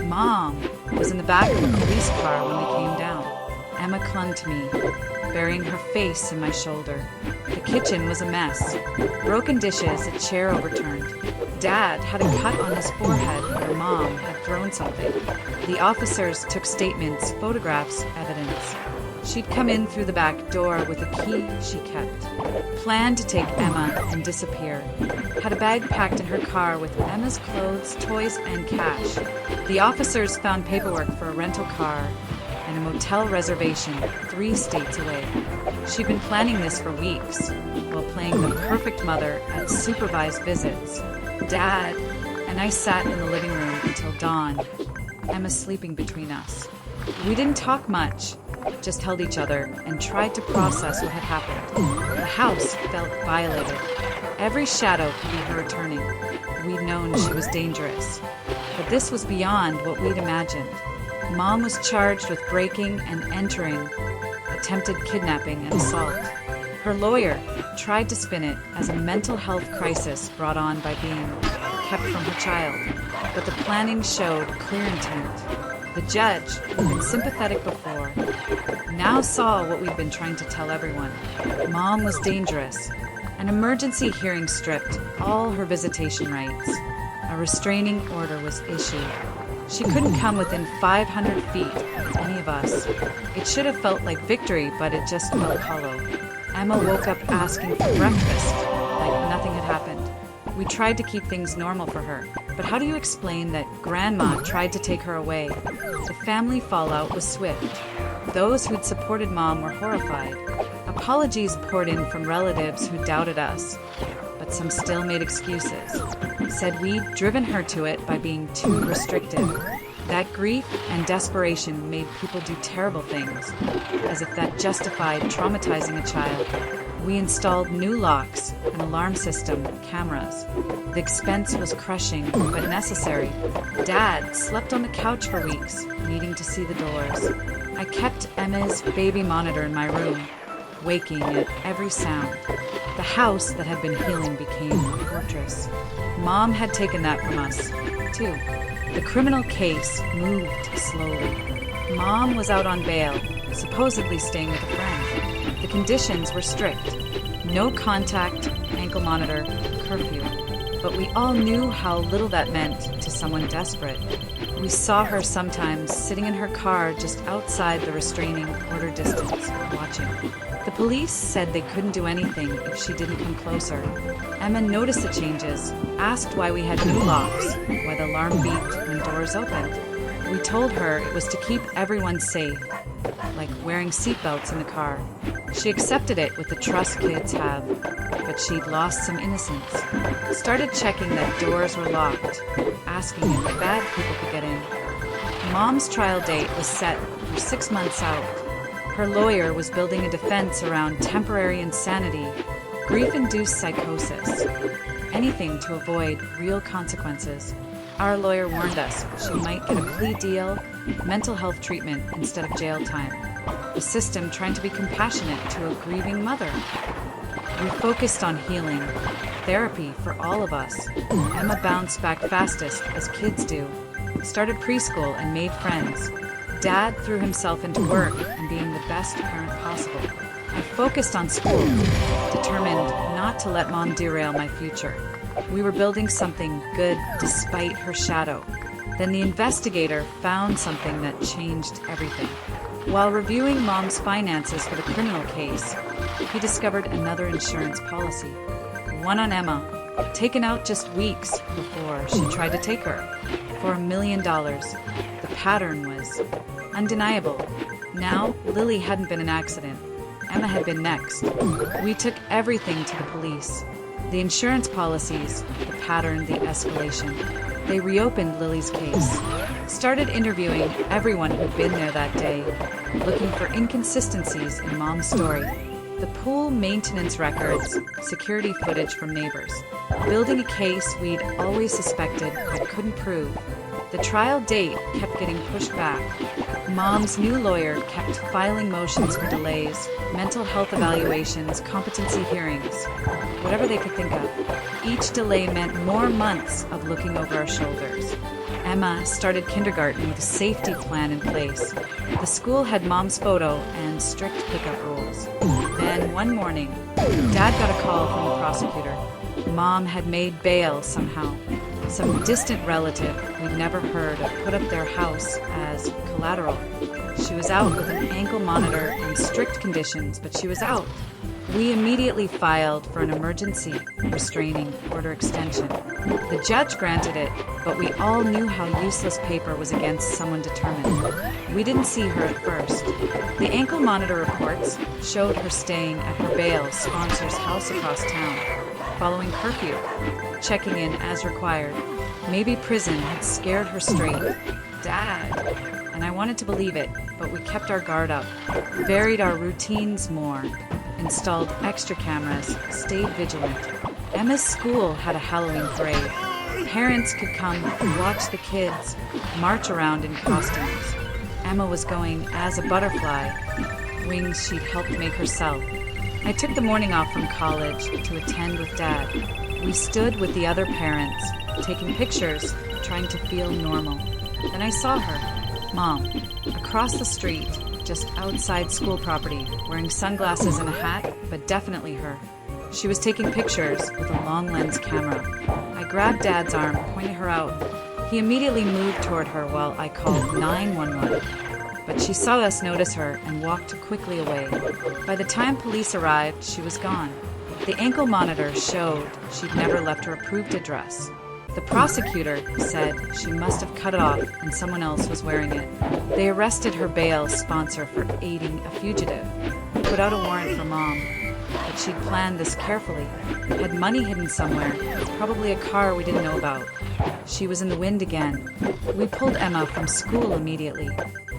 Mom was in the back of the police car when we came down. Emma clung to me, burying her face in my shoulder. The kitchen was a mess. Broken dishes, a chair overturned. Dad had a cut on his forehead where Mom had thrown something. The officers took statements, photographs, evidence. She'd come in through the back door with a key she kept. Planned to take Emma and disappear. Had a bag packed in her car with Emma's clothes, toys, and cash. The officers found paperwork for a rental car and a motel reservation 3 states away. She'd been planning this for weeks, while playing the perfect mother at supervised visits. Dad and I sat in the living room until dawn, Emma sleeping between us. We didn't talk much, just held each other and tried to process what had happened. The house felt violated. Every shadow could be her returning. We'd known she was dangerous. But this was beyond what we'd imagined. Mom was charged with breaking and entering, attempted kidnapping and assault. Her lawyer tried to spin it as a mental health crisis brought on by being kept from her child, but the planning showed clear intent. The judge, who'd been sympathetic before, now saw what we'd been trying to tell everyone. Mom was dangerous. An emergency hearing stripped all her visitation rights. A restraining order was issued. She couldn't come within 500 feet of any of us. It should have felt like victory, but it just felt hollow. Emma woke up asking for breakfast, like nothing had happened. We tried to keep things normal for her, but how do you explain that Grandma tried to take her away? The family fallout was swift. Those who'd supported Mom were horrified. Apologies poured in from relatives who doubted us, but some still made excuses. Said we'd driven her to it by being too restrictive. That grief and desperation made people do terrible things, as if that justified traumatizing a child. We installed new locks, an alarm system, cameras. The expense was crushing, but necessary. Dad slept on the couch for weeks, needing to see the doors. I kept Emma's baby monitor in my room. waking at every sound. The house that had been healing became a fortress. Mom had taken that from us, too. The criminal case moved slowly. Mom was out on bail, supposedly staying with a friend. The conditions were strict. No contact, ankle monitor, curfew. But we all knew how little that meant to someone desperate. We saw her sometimes sitting in her car just outside the restraining order distance, watching. The police said they couldn't do anything if she didn't come closer. Emma noticed the changes, asked why we had new locks, why the alarm beeped when doors opened. We told her it was to keep everyone safe, like wearing seatbelts in the car. She accepted it with the trust kids have, but she'd lost some innocence. Started checking that doors were locked, asking if bad people could get in. Mom's trial date was set for 6 months out. Her lawyer was building a defense around temporary insanity, grief-induced psychosis, anything to avoid real consequences. Our lawyer warned us she might get a plea deal, mental health treatment instead of jail time. The system trying to be compassionate to a grieving mother. We focused on healing, therapy for all of us. Emma bounced back fastest, as kids do. Started preschool and made friends. Dad threw himself into work and being the best parent possible. I focused on school, determined not to let Mom derail my future. We were building something good despite her shadow. Then the investigator found something that changed everything. While reviewing Mom's finances for the criminal case, he discovered another insurance policy. One on Emma, taken out just weeks before she tried to take her, for $1 million. The pattern was undeniable. Now, Lily hadn't been an accident. Emma had been next. We took everything to the police. The insurance policies, the pattern, the escalation. They reopened Lily's case. Started interviewing everyone who'd been there that day, looking for inconsistencies in Mom's story. The pool maintenance records, security footage from neighbors. Building a case we'd always suspected but couldn't prove. The trial date kept getting pushed back. Mom's new lawyer kept filing motions for delays, mental health evaluations, competency hearings, whatever they could think of. Each delay meant more months of looking over our shoulders. Emma started kindergarten with a safety plan in place. The school had Mom's photo and strict pickup rules. Then one morning, Dad got a call from the prosecutor. Mom had made bail somehow. Some distant relative we'd never heard of put up their house as collateral. She was out with an ankle monitor and strict conditions, but she was out. We immediately filed for an emergency restraining order extension. The judge granted it, but we all knew how useless paper was against someone determined. We didn't see her at first. The ankle monitor reports showed her staying at her bail sponsor's house across town, following curfew, checking in as required. Maybe prison had scared her straight. Dad! And I wanted to believe it, but we kept our guard up, varied our routines more, installed extra cameras, stayed vigilant. Emma's school had a Halloween parade. Parents could come and watch the kids march around in costumes. Emma was going as a butterfly, wings she'd helped make herself. I took the morning off from college to attend with Dad. We stood with the other parents, taking pictures, trying to feel normal. Then I saw her, Mom, across the street, just outside school property, wearing sunglasses and a hat, but definitely her. She was taking pictures with a long lens camera. I grabbed Dad's arm, pointed her out. He immediately moved toward her while I called 911. But she saw us notice her and walked quickly away. By the time police arrived, she was gone. The ankle monitor showed she'd never left her approved address. The prosecutor said she must have cut it off and someone else was wearing it. They arrested her bail sponsor for aiding a fugitive, put out a warrant for Mom. But she'd planned this carefully, had money hidden somewhere, probably a car we didn't know about. She was in the wind again. We pulled Emma from school immediately.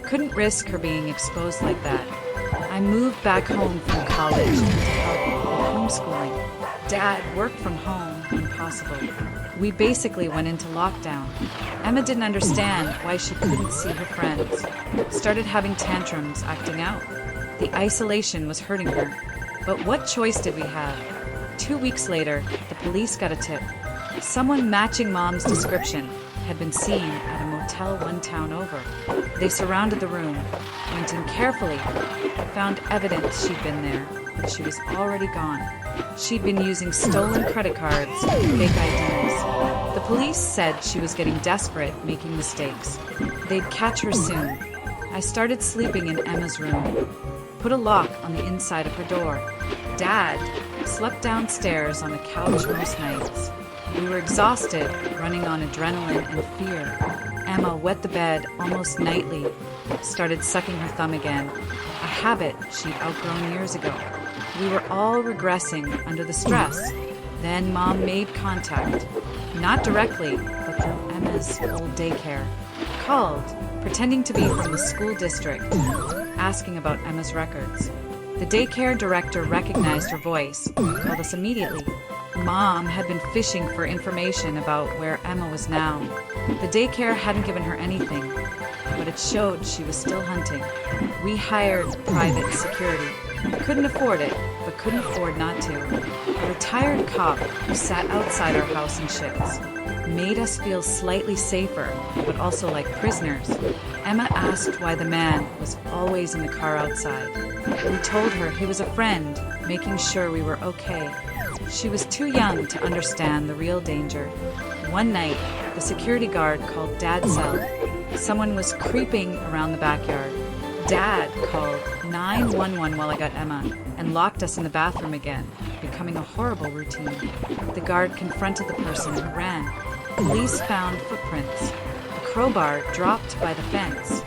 Couldn't risk her being exposed like that. I moved back home from college to help with homeschooling. Dad worked from home when possible. We basically went into lockdown. Emma didn't understand why she couldn't see her friends. Started having tantrums, acting out. The isolation was hurting her. But what choice did we have? 2 weeks later, the police got a tip. Someone matching Mom's description had been seen at a motel one town over. They surrounded the room, went in carefully, found evidence she'd been there, but she was already gone. She'd been using stolen credit cards and fake IDs. The police said she was getting desperate, making mistakes. They'd catch her soon. I started sleeping in Emma's room, put a lock on the inside of her door. Dad slept downstairs on the couch most nights. We were exhausted, running on adrenaline and fear. Emma wet the bed almost nightly, started sucking her thumb again, a habit she'd outgrown years ago. We were all regressing under the stress. Then Mom made contact, not directly, but through Emma's old daycare. Called, pretending to be from the school district, asking about Emma's records. The daycare director recognized her voice, called us immediately. Mom had been fishing for information about where Emma was now. The daycare hadn't given her anything, but it showed she was still hunting. We hired private security. Couldn't afford it, but couldn't afford not to. A retired cop who sat outside our house in shifts made us feel slightly safer, but also like prisoners. Emma asked why the man was always in the car outside. We told her he was a friend, making sure we were okay. She was too young to understand the real danger. One night, the security guard called Dad's cell. Someone was creeping around the backyard. Dad called 911 while I got Emma and locked us in the bathroom again, becoming a horrible routine. The guard confronted the person and ran. Police found footprints. A crowbar dropped by the fence.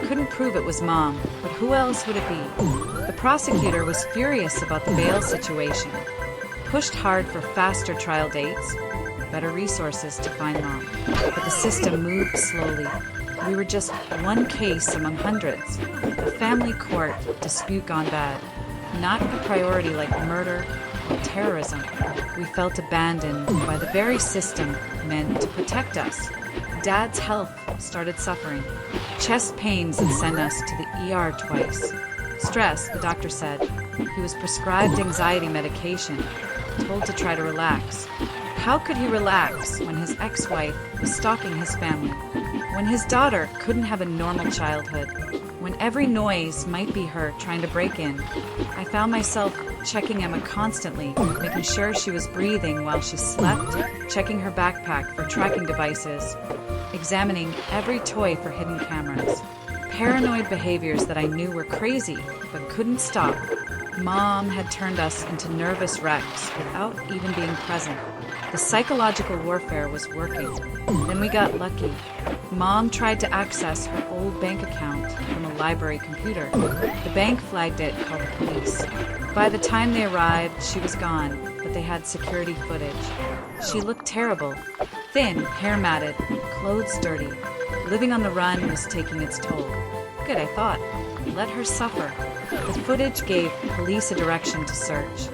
Couldn't prove it was Mom, but who else would it be? The prosecutor was furious about the bail situation. Pushed hard for faster trial dates, better resources to find Mom. But the system moved slowly. We were just one case among hundreds. A family court dispute gone bad. Not a priority like murder or terrorism. We felt abandoned by the very system meant to protect us. Dad's health started suffering. Chest pains that sent us to the ER twice. Stress, the doctor said. He was prescribed anxiety medication, told to try to relax. How could he relax when his ex-wife was stalking his family? When his daughter couldn't have a normal childhood? When every noise might be her trying to break in? I found myself checking Emma constantly, making sure she was breathing while she slept, checking her backpack for tracking devices, examining every toy for hidden cameras. Paranoid behaviors that I knew were crazy, but couldn't stop. Mom had turned us into nervous wrecks without even being present. The psychological warfare was working. Then we got lucky. Mom tried to access her old bank account from a library computer. The bank flagged it, called the police. By the time they arrived, she was gone, but they had security footage. She looked terrible. Thin, hair matted, clothes dirty. Living on the run was taking its toll. Good, I thought. Let her suffer. The footage gave police a direction to search.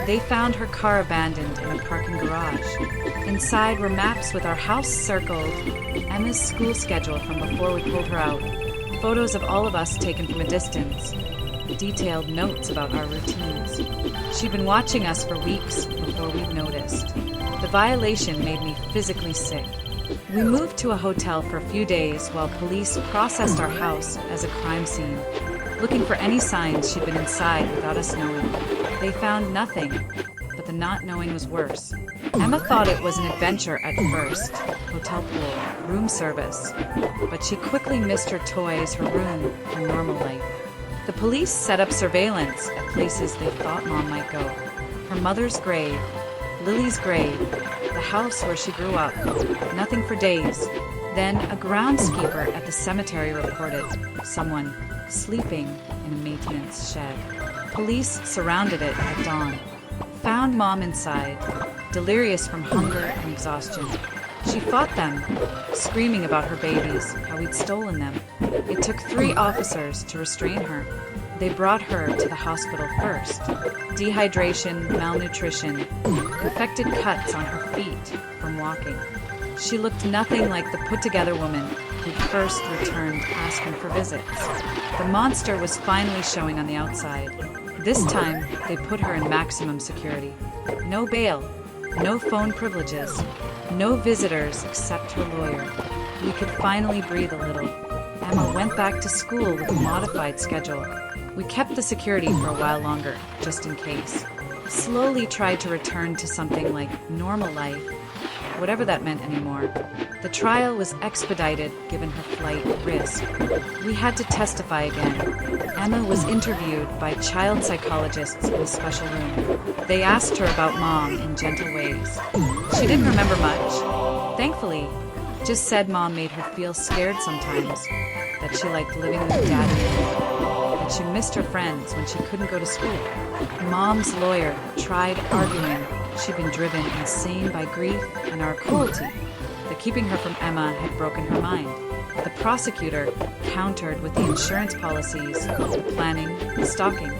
They found her car abandoned in a parking garage. Inside were maps with our house circled, Emma's school schedule from before we pulled her out, photos of all of us taken from a distance, detailed notes about our routines. She'd been watching us for weeks before we'd noticed. The violation made me physically sick. We moved to a hotel for a few days while police processed our house as a crime scene, looking for any signs she'd been inside without us knowing. They found nothing, but the not knowing was worse. Emma thought it was an adventure at first, hotel pool, room service, but she quickly missed her toys, her room, her normal life. The police set up surveillance at places they thought Mom might go. Her mother's grave, Lily's grave, the house where she grew up. Nothing for days. Then a groundskeeper at the cemetery reported someone sleeping in a maintenance shed. Police surrounded it at dawn. Found Mom inside, delirious from hunger and exhaustion. She fought them, screaming about her babies, how we'd stolen them. It took 3 officers to restrain her. They brought her to the hospital first. Dehydration, malnutrition, infected cuts on her feet from walking. She looked nothing like the put-together woman who first returned asking for visits. The monster was finally showing on the outside. This time, they put her in maximum security. No bail, no phone privileges, no visitors except her lawyer. We could finally breathe a little. Emma went back to school with a modified schedule. We kept the security for a while longer, just in case. Slowly tried to return to something like normal life, whatever that meant anymore. The trial was expedited given her flight risk. We had to testify again. Emma was interviewed by child psychologists in a special room. They asked her about Mom in gentle ways. She didn't remember much. Thankfully, just said Mom made her feel scared sometimes, that she liked living with Daddy, that she missed her friends when she couldn't go to school. Mom's lawyer tried arguing she'd been driven insane by grief and our cruelty, that keeping her from Emma had broken her mind. The prosecutor countered with the insurance policies, the planning, the stalking.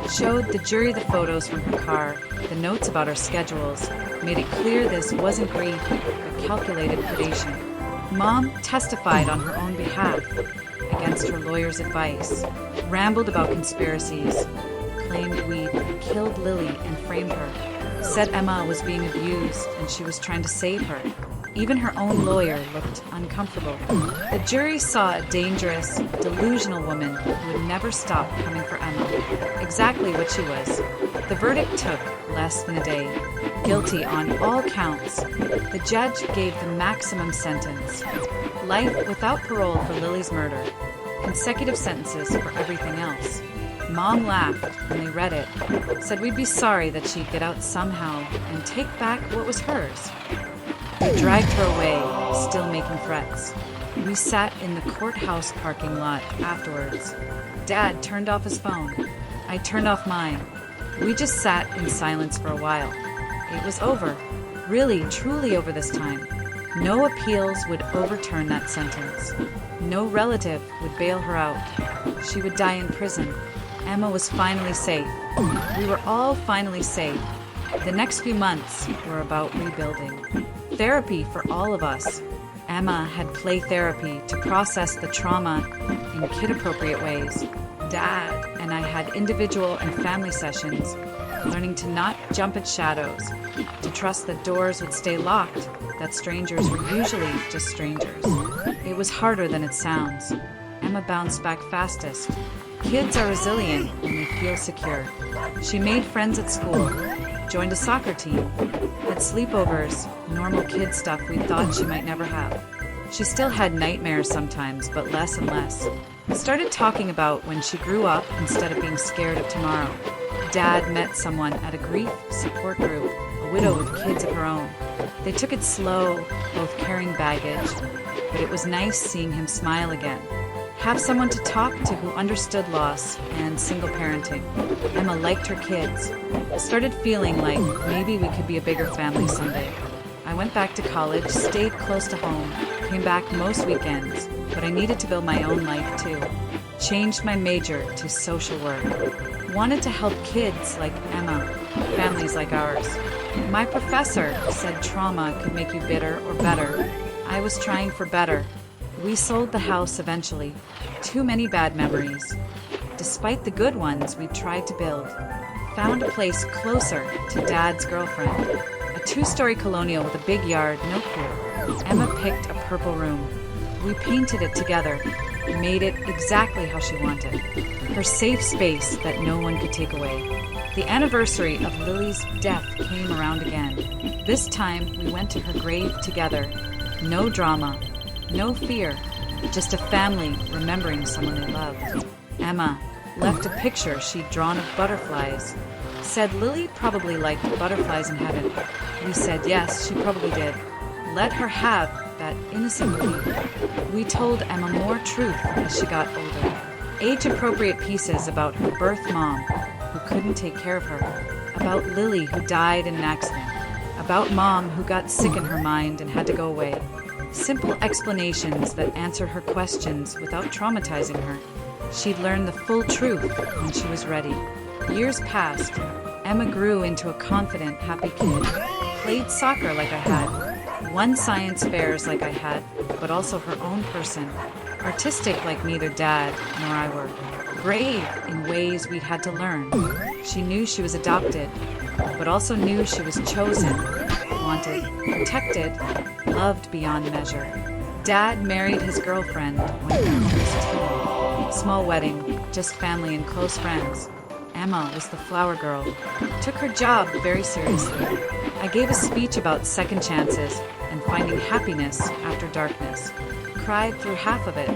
Showed the jury the photos from her car, the notes about her schedules, made it clear this wasn't grief, but calculated predation. Mom testified on her own behalf, against her lawyer's advice, rambled about conspiracies, claimed we'd killed Lily and framed her, said Emma was being abused and she was trying to save her. Even her own lawyer looked uncomfortable. The jury saw a dangerous, delusional woman who would never stop coming for Emma, exactly what she was. The verdict took less than a day. Guilty on all counts. The judge gave the maximum sentence. Life without parole for Lily's murder. Consecutive sentences for everything else. Mom laughed when they read it, said we'd be sorry that she'd get out somehow and take back what was hers. They dragged her away, still making threats. We sat in the courthouse parking lot afterwards. Dad turned off his phone. I turned off mine. We just sat in silence for a while. It was over. Really, truly over this time. No appeals would overturn that sentence. No relative would bail her out. She would die in prison. Emma was finally safe. We were all finally safe. The next few months were about rebuilding. Therapy for all of us. Emma had play therapy to process the trauma in kid-appropriate ways. Dad and I had individual and family sessions, learning to not jump at shadows, to trust that doors would stay locked, that strangers were usually just strangers. It was harder than it sounds. Emma bounced back fastest. Kids are resilient when they feel secure. She made friends at school, joined a soccer team, had sleepovers, normal kid stuff we thought she might never have. She still had nightmares sometimes, but less and less. Started talking about when she grew up instead of being scared of tomorrow. Dad met someone at a grief support group, a widow with kids of her own. They took it slow, both carrying baggage, but it was nice seeing him smile again. Have someone to talk to who understood loss and single parenting. Emma liked her kids. Started feeling like maybe we could be a bigger family someday. I went back to college, stayed close to home, came back most weekends, but I needed to build my own life too. Changed my major to social work. Wanted to help kids like Emma, families like ours. My professor said trauma could make you bitter or better. I was trying for better. We sold the house eventually. Too many bad memories. Despite the good ones we tried to build. Found a place closer to Dad's girlfriend. A 2-story colonial with a big yard, no pool. Emma picked a purple room. We painted it together. Made it exactly how she wanted. Her safe space that no one could take away. The anniversary of Lily's death came around again. This time we went to her grave together. No drama. No fear, just a family remembering someone they loved. Emma left a picture she'd drawn of butterflies. Said Lily probably liked butterflies in heaven. We said yes, she probably did. Let her have that innocent belief. We told Emma more truth as she got older. Age-appropriate pieces about her birth mom, who couldn't take care of her. About Lily, who died in an accident. About Mom, who got sick in her mind and had to go away. Simple explanations that answered her questions without traumatizing her. She'd learned the full truth when she was ready. Years passed. Emma grew into a confident, happy kid. Played soccer like I had. Won science fairs like I had, but also her own person. Artistic like neither Dad nor I were. Brave in ways we'd had to learn. She knew she was adopted, but also knew she was chosen, wanted, protected, loved beyond measure. Dad married his girlfriend when Emma was 10. Small wedding, just family and close friends. Emma was the flower girl. Took her job very seriously. I gave a speech about second chances and finding happiness after darkness. Cried through half of it.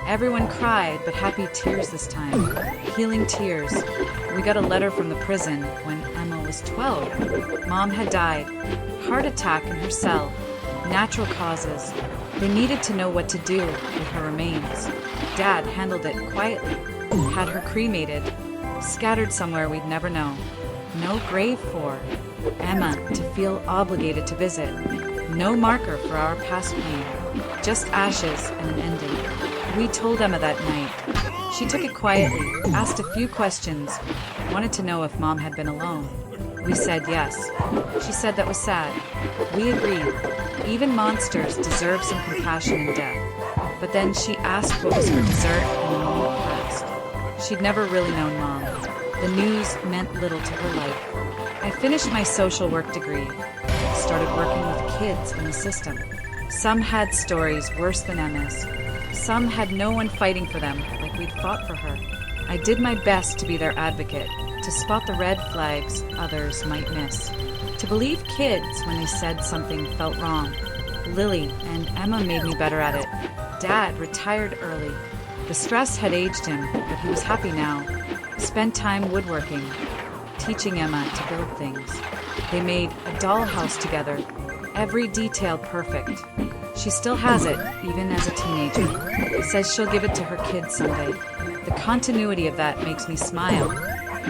Everyone cried, but happy tears this time. Healing tears. We got a letter from the prison when Emma was 12. Mom had died. Heart attack in her cell. Natural causes. They needed to know what to do with her remains. Dad handled it quietly. Had her cremated. Scattered somewhere we'd never know. No grave for Emma to feel obligated to visit. No marker for our past pain. Just ashes and an ending. We told Emma that night. She took it quietly, asked a few questions, wanted to know if Mom had been alone. We said yes. She said that was sad. We agreed. Even monsters deserve some compassion in death. But then she asked what was her dessert and the moment passed. She'd never really known Mom. The news meant little to her life. I finished my social work degree. Started working with kids in the system. Some had stories worse than Emma's. Some had no one fighting for them like we'd fought for her. I did my best to be their advocate, to spot the red flags others might miss, to believe kids when they said something felt wrong. Lily and Emma made me better at it. Dad retired early. The stress had aged him, but he was happy now. Spent time woodworking, teaching Emma to build things. They made a dollhouse together, every detail perfect. She still has it, even as a teenager. Says she'll give it to her kids someday. The continuity of that makes me smile.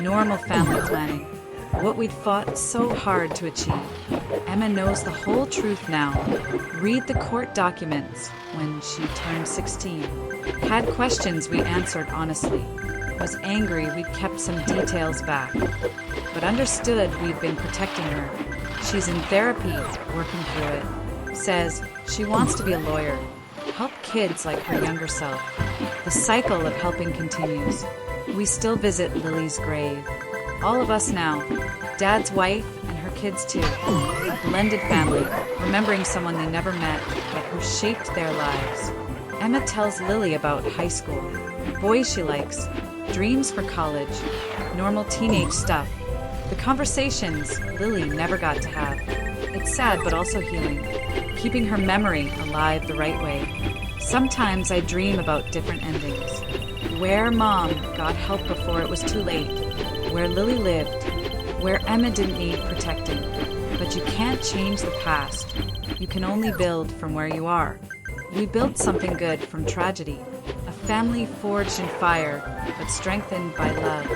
Normal family planning. What we'd fought so hard to achieve. Emma knows the whole truth now. Read the court documents when she turned 16. Had questions we answered honestly. Was angry we'd kept some details back. But understood we'd been protecting her. She's in therapy, working through it. Says she wants to be a lawyer. Help kids like her younger self. The cycle of helping continues. We still visit Lily's grave. All of us now. Dad's wife and her kids too. A blended family, remembering someone they never met, but who shaped their lives. Emma tells Lily about high school. Boys she likes. Dreams for college. Normal teenage stuff. The conversations Lily never got to have. It's sad but also healing. Keeping her memory alive the right way. Sometimes I dream about different endings. Where Mom got help before it was too late. Where Lily lived. Where Emma didn't need protecting. But you can't change the past. You can only build from where you are. We built something good from tragedy. A family forged in fire, but strengthened by love.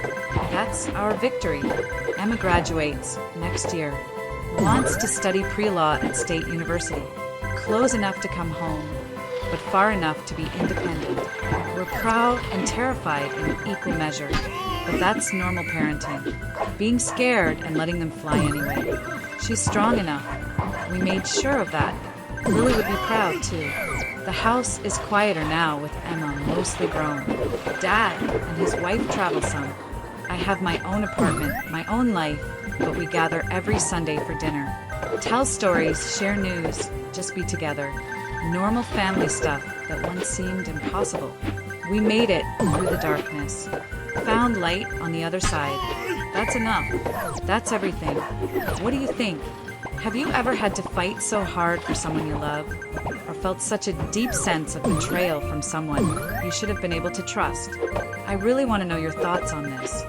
That's our victory. Emma graduates next year. Wants to study pre-law at State University. Close enough to come home, but far enough to be independent. We're proud and terrified in equal measure, but that's normal parenting. Being scared and letting them fly anyway. She's strong enough. We made sure of that. Lily would be proud too. The house is quieter now with Emma mostly grown. Dad and his wife travel some. I have my own apartment, my own life, but we gather every Sunday for dinner. Tell stories, share news, just be together. Normal family stuff that once seemed impossible. We made it through the darkness. Found light on the other side. That's enough. That's everything. What do you think? Have you ever had to fight so hard for someone you love? Or felt such a deep sense of betrayal from someone you should have been able to trust? I really want to know your thoughts on this.